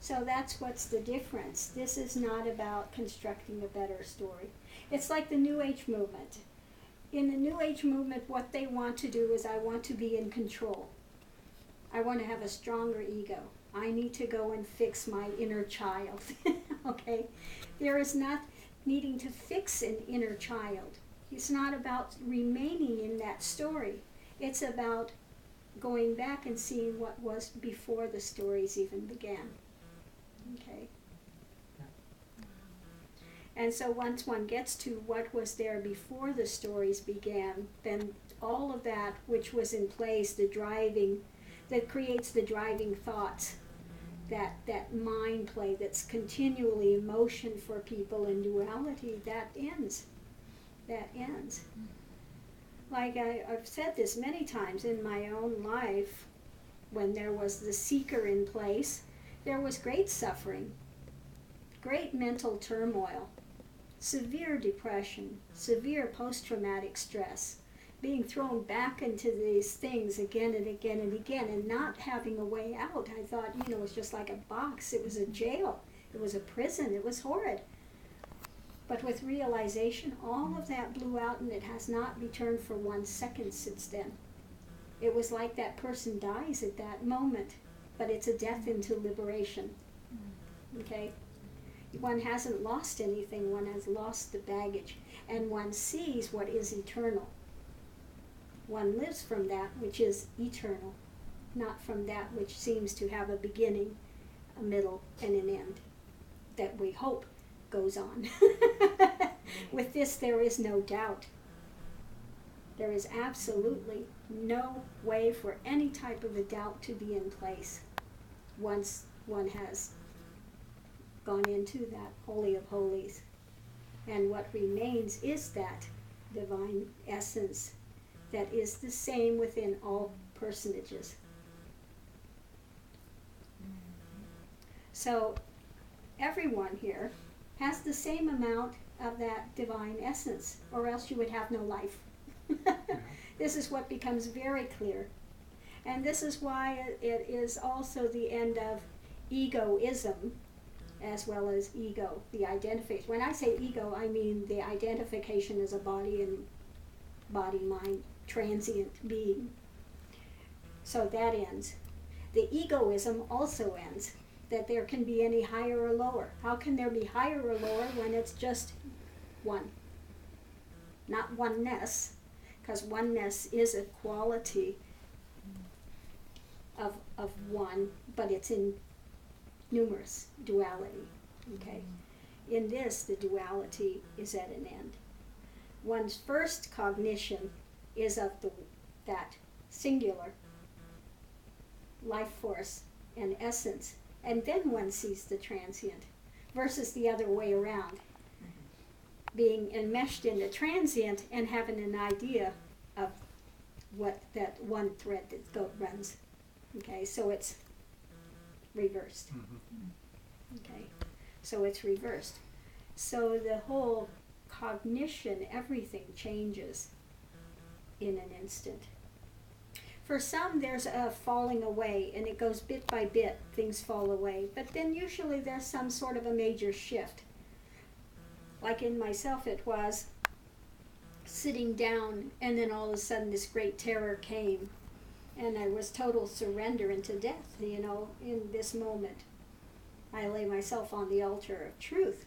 So that's what's the difference. This is not about constructing a better story. It's like the New Age movement. In the New Age movement, what they want to do is, I want to be in control. I want to have a stronger ego. I need to go and fix my inner child. Okay? There is not needing to fix an inner child. It's not about remaining in that story. It's about going back and seeing what was before the stories even began. Okay? And so once one gets to what was there before the stories began, then all of that which was in place, the driving, that creates the driving thoughts, that mind play that's continually in motion for people in duality, that ends. That ends. Like I've said this many times in my own life, when there was the seeker in place, there was great suffering, great mental turmoil, severe depression, severe post-traumatic stress, being thrown back into these things again and again and again, and not having a way out. I thought, it was just like a box. It was a jail. It was a prison. It was horrid. But with realization, all of that blew out, and it has not returned for 1 second since then. It was like that person dies at that moment, but it's a death into liberation. Okay? One hasn't lost anything. One has lost the baggage. And one sees what is eternal. One lives from that which is eternal, not from that which seems to have a beginning, a middle, and an end, that we hope goes on. With this, there is no doubt. There is absolutely no way for any type of a doubt to be in place once one has gone into that Holy of Holies. And what remains is that divine essence that is the same within all personages. So everyone here has the same amount of that divine essence, or else you would have no life. This is what becomes very clear. And this is why it is also the end of egoism as well as ego, the identification. When I say ego, I mean the identification as a body and body-mind transient being. So that ends. The egoism also ends, that there can be any higher or lower. How can there be higher or lower when it's just one? Not oneness, because oneness is a quality of one, but it's in numerous duality. Okay? In this, the duality is at an end. One's first cognition is of that singular life force and essence, and then one sees the transient, versus the other way around, being enmeshed in the transient and having an idea of what that one thread that runs. Okay, so it's reversed. Okay, so it's reversed. So the whole cognition, everything changes in an instant. For some, there's a falling away, and it goes bit by bit, things fall away. But then usually there's some sort of a major shift. Like in myself, it was sitting down, and then all of a sudden this great terror came, and I was total surrender into death, in this moment. I lay myself on the altar of truth.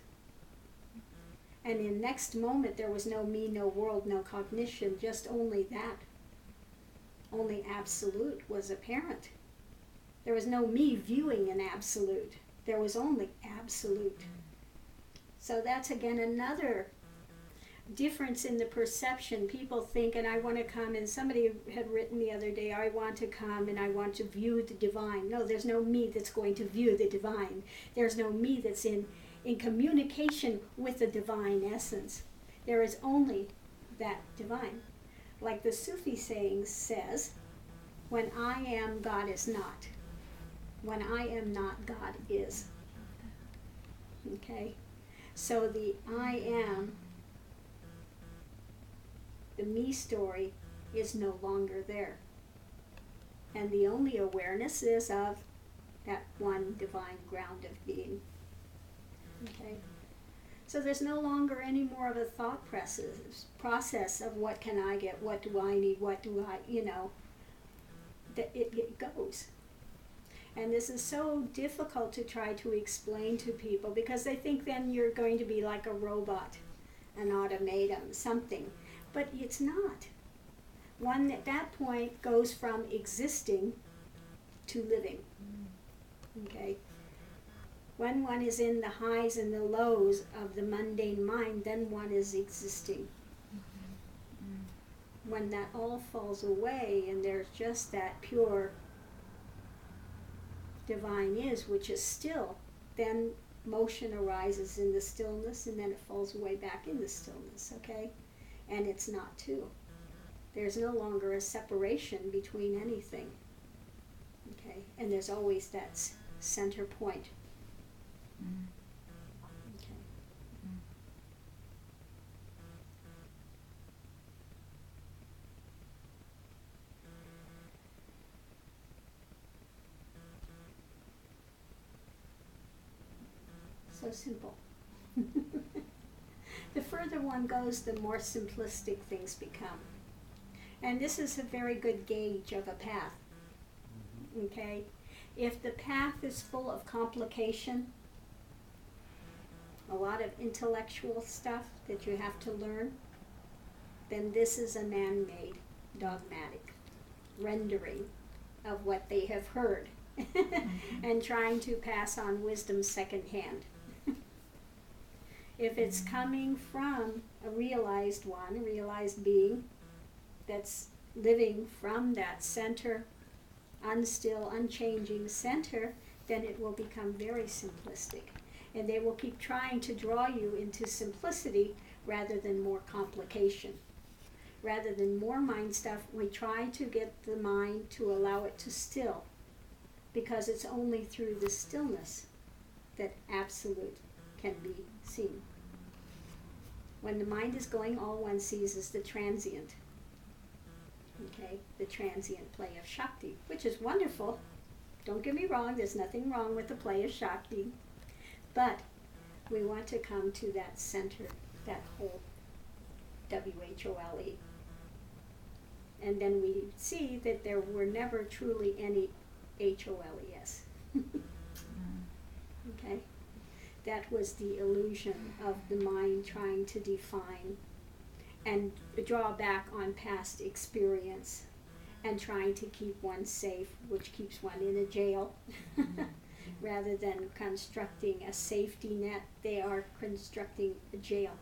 And in next moment, there was no me, no world, no cognition, just only that. Only absolute was apparent. There was no me viewing an absolute. There was only absolute. So that's again another difference in the perception. People think, and I want to come, and somebody had written the other day, I want to come and I want to view the divine. No, there's no me that's going to view the divine. There's no me that's in communication with the divine essence. There is only that divine. Like the Sufi saying says, when I am, God is not. When I am not, God is. Okay? So the I am, the me story, is no longer there. And the only awareness is of that one divine ground of being. Okay? So there's no longer any more of a thought process of what can I get, what do I need, what do I, that it goes. And this is so difficult to try to explain to people because they think then you're going to be like a robot, an automaton, something. But it's not. One at that point goes from existing to living. Okay? When one is in the highs and the lows of the mundane mind, then one is existing. When that all falls away and there's just that pure divine is, which is still, then motion arises in the stillness and then it falls away back in the stillness, okay? And it's not two. There's no longer a separation between anything, okay? And there's always that center point. Okay. So simple. The further one goes, the more simplistic things become. And this is a very good gauge of a path. Okay? If the path is full of complication, a lot of intellectual stuff that you have to learn, then this is a man-made, dogmatic rendering of what they have heard and trying to pass on wisdom secondhand. If it's coming from a realized one, a realized being that's living from that center, unstill, unchanging center, then it will become very simplistic. And they will keep trying to draw you into simplicity rather than more complication. Rather than more mind stuff, we try to get the mind to allow it to still, because it's only through the stillness that absolute can be seen. When the mind is going, all one sees is the transient. Okay, the transient play of Shakti, which is wonderful. Don't get me wrong, there's nothing wrong with the play of Shakti. But we want to come to that center, that whole WHOLE. And then we see that there were never truly any HOLES. Okay? That was the illusion of the mind trying to define and draw back on past experience and trying to keep one safe, which keeps one in a jail. Rather than constructing a safety net, they are constructing a jail.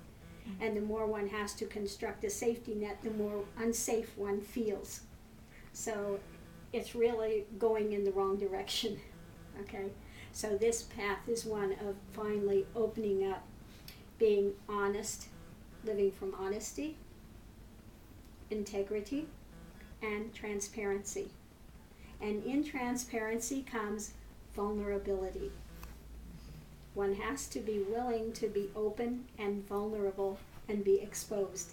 And the more one has to construct a safety net, the more unsafe one feels. So it's really going in the wrong direction. Okay? So this path is one of finally opening up, being honest, living from honesty, integrity, and transparency. And in transparency comes vulnerability. One has to be willing to be open and vulnerable and be exposed.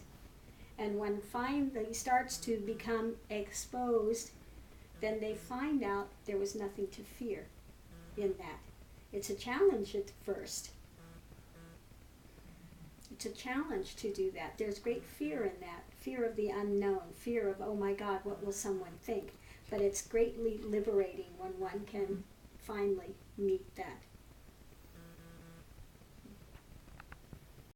And when finally starts to become exposed, then they find out there was nothing to fear in that. It's a challenge at first. It's a challenge to do that. There's great fear in that. Fear of the unknown. Fear of, oh my God, what will someone think? But it's greatly liberating when one can finally meet that.